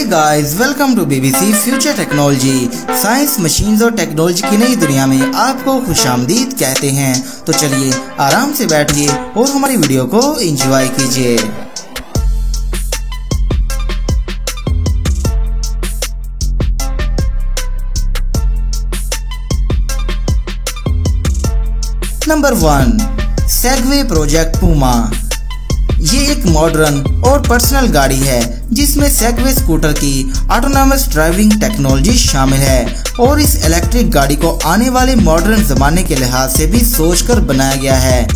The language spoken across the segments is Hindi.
Guys, welcome to BBC future technology. Science, machines और टेक्नोलॉजी की नई दुनिया में आपको खुशामदीद कहते हैं। तो चलिए आराम से बैठिए और हमारी वीडियो को एंजॉय कीजिए। Number 1, Segway project Puma. ये एक मॉडर्न और पर्सनल गाड़ी है जिसमें सेगवे स्कूटर की ऑटोनॉमस ड्राइविंग टेक्नोलॉजी शामिल है और इस इलेक्ट्रिक गाड़ी को आने वाले मॉडर्न जमाने के लिहाज से भी सोचकर बनाया गया है।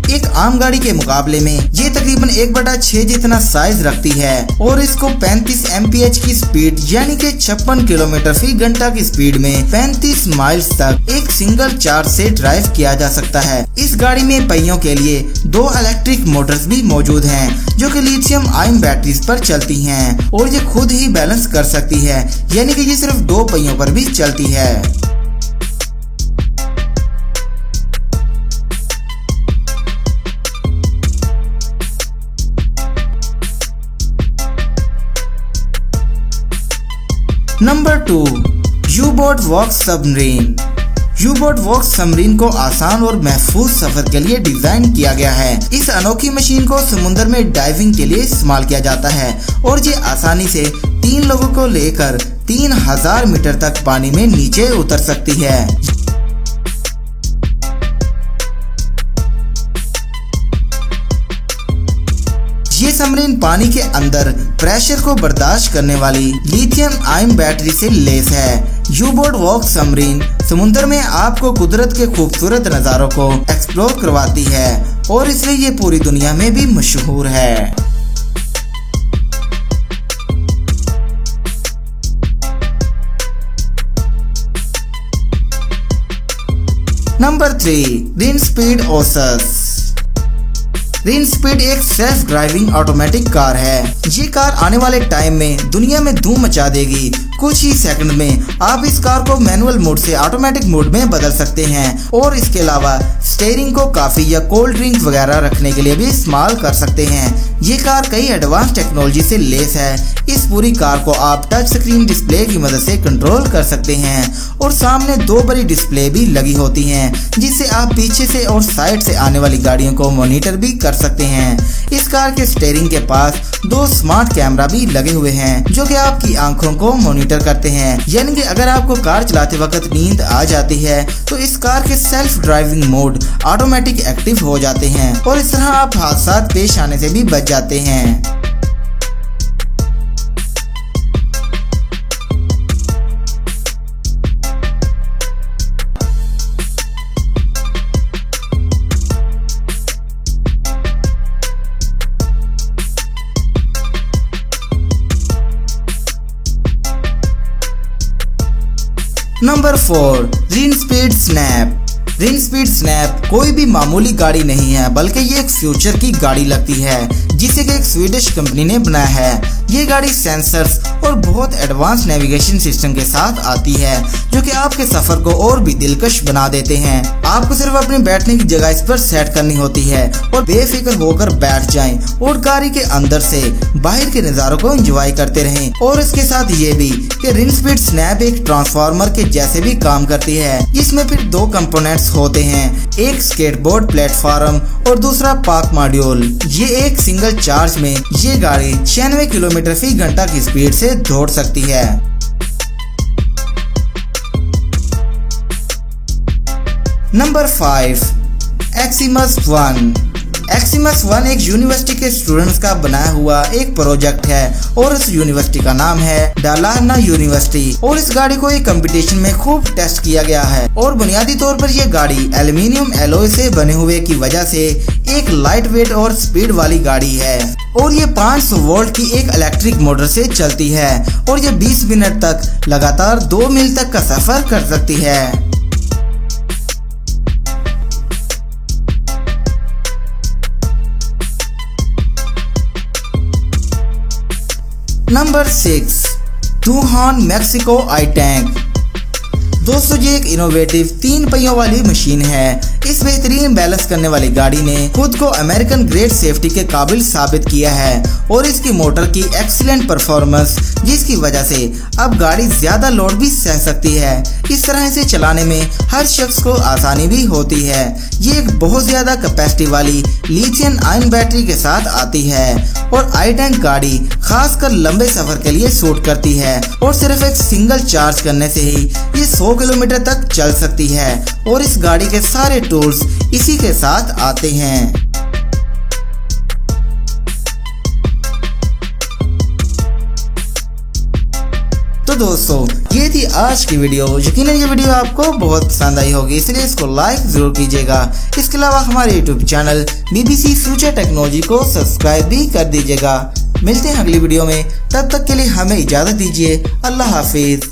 एक आम गाड़ी के मुकाबले में ये तकरीबन 1/6 जितना साइज रखती है और इसको 35 mph की स्पीड यानी कि 56 किलोमीटर फी घंटा की स्पीड में 35 माइल्स तक एक सिंगल चार्ज से ड्राइव किया जा सकता है। इस गाड़ी में पहियों के लिए 2 इलेक्ट्रिक मोटर्स भी मौजूद हैं जो कि लिथियम आयन बैटरीज पर चलती हैं और ये खुद ही बैलेंस कर सकती है, यानी कि ये सिर्फ 2 पहियों पर भी चलती है। नंबर 2, यू-बोट वॉक्स सबमरीन। यू-बोट वॉक्स सबमरीन को आसान और महफूज सफर के लिए डिजाइन किया गया है। इस अनोखी मशीन को समुद्र में डाइविंग के लिए इस्तेमाल किया जाता है और ये आसानी से 3 लोगों को लेकर 3000 मीटर तक पानी में नीचे उतर सकती है। ये सबमरीन पानी के अंदर प्रेशर को बर्दाश्त करने वाली लिथियम आयन बैटरी से लैस है। यू-बोट वॉक्स सबमरीन समुद्र में आपको कुदरत के खूबसूरत नज़ारों को एक्सप्लोर करवाती है और इसलिए ये पूरी दुनिया में भी मशहूर है। नंबर 3, रिनस्पीड ओसस। रिनस्पीड एक सेल्फ ड्राइविंग ऑटोमेटिक कार है। ये कार आने वाले टाइम में दुनिया में धूम मचा देगी। कुछ ही सेकंड में आप इस कार को मैनुअल मोड से ऑटोमेटिक मोड में बदल सकते हैं और इसके अलावा स्टीयरिंग को काफी या कोल्ड ड्रिंक्स वगैरह रखने के लिए भी इस्तेमाल कर सकते हैं। ये कार कई एडवांस टेक्नोलॉजी से लैस है। इस पूरी कार को आप टच स्क्रीन डिस्प्ले की मदद से कंट्रोल कर सकते हैं और सामने 2 बड़ी डिस्प्ले भी लगी होती हैं जिससे आप पीछे से और साइड से आने वाली गाड़ियों को मॉनिटर भी कर सकते हैं। इस कार के स्टीयरिंग के पास 2 स्मार्ट कैमरा भी लगे हुए हैं जो कि आपकी आंखों को मॉनिटर करते हैं, यानी कि अगर आपको कार चलाते वक्त नींद आ जाती है तो इस कार के self driving mode automatic active हो जाते हैं और इस तरह आप हादसा पेश आने से भी बच जाते हैं। Number 4, Rinspeed Snap. Rinspeed Snap कोई भी मामूली गाड़ी नहीं है बल्कि ये एक फ्यूचर की गाड़ी लगती है जिसे कि एक स्वीडिश कंपनी ने बनाया है। ये गाड़ी सेंसर्स और बहुत एडवांस नेविगेशन सिस्टम के साथ आती है जो कि आपके सफर को और भी दिलकश बना देते हैं। आपको सिर्फ अपने बैठने की जगह इस पर सेट करनी होती है और बेफिक्र होकर बैठ जाएं और गाड़ी के अंदर से बाहर के नज़ारों को एंजॉय करते रहें। और इसके साथ ये भी कि रिनस्पीड स्नैप एक ट्रांसफार्मर के जैसे भी काम करती है जिसमें फिर 2 कंपोनेंट्स होते हैं, एक स्केटबोर्ड प्लेटफॉर्म और दूसरा पार्क मॉड्यूल। ये एक सिंगल चार्ज में ये गाड़ी 96 किलोमीटर फी घंटा की स्पीड से दौड़ सकती है। नंबर 5, एक्सिमस 1। एक्सिमस 1 एक यूनिवर्सिटी के स्टूडेंट्स का बनाया हुआ एक प्रोजेक्ट है और इस यूनिवर्सिटी का नाम है डालाना यूनिवर्सिटी और इस गाड़ी को एक कंपटीशन में खूब टेस्ट किया गया है और बुनियादी तौर पर यह गाड़ी एल्यूमिनियम एलॉय से बने हुए की वजह से एक लाइट वेट और स्पीड वाली गाड़ी है और ये 500 वोल्ट की एक इलेक्ट्रिक मोटर से चलती है और ये 20 मिनट तक लगातार 2 मील तक का सफर कर सकती है। नंबर 6, टूहान मैक्सिको आई टैंक। ये एक इनोवेटिव 3 पहियों वाली मशीन है। इस बेहतरीन बैलेंस करने वाली गाड़ी ने खुद को अमेरिकन ग्रेड सेफ्टी के काबिल साबित किया है और इसकी मोटर की एक्सीलेंट परफॉर्मेंस, जिसकी वजह से अब गाड़ी ज्यादा लोड भी सह सकती है। इस तरह इसे चलाने में हर शख्स को आसानी भी होती है। ये एक बहुत ज्यादा कैपेसिटी वाली लिथियम आयन बैटरी के साथ आती है और i10 गाड़ी खासकर लंबे सफर के लिए सूट करती है और सिर्फ एक सिंगल चार्ज करने से ही ये 100 किलोमीटर तक चल सकती है और इस गाड़ी के सारे टूल्स इसी के साथ आते हैं। तो दोस्तों, ये थी आज की वीडियो। यकीनन ये वीडियो आपको बहुत पसंद आई होगी, इसलिए इसको लाइक जरूर कीजिएगा। इसके अलावा हमारे YouTube channel BBC future technology को सब्सक्राइब भी कर दीजिएगा। मिलते हैं अगली वीडियो में, तब तक के लिए हमें इजाजत दीजिए। अल्लाह हाफिज।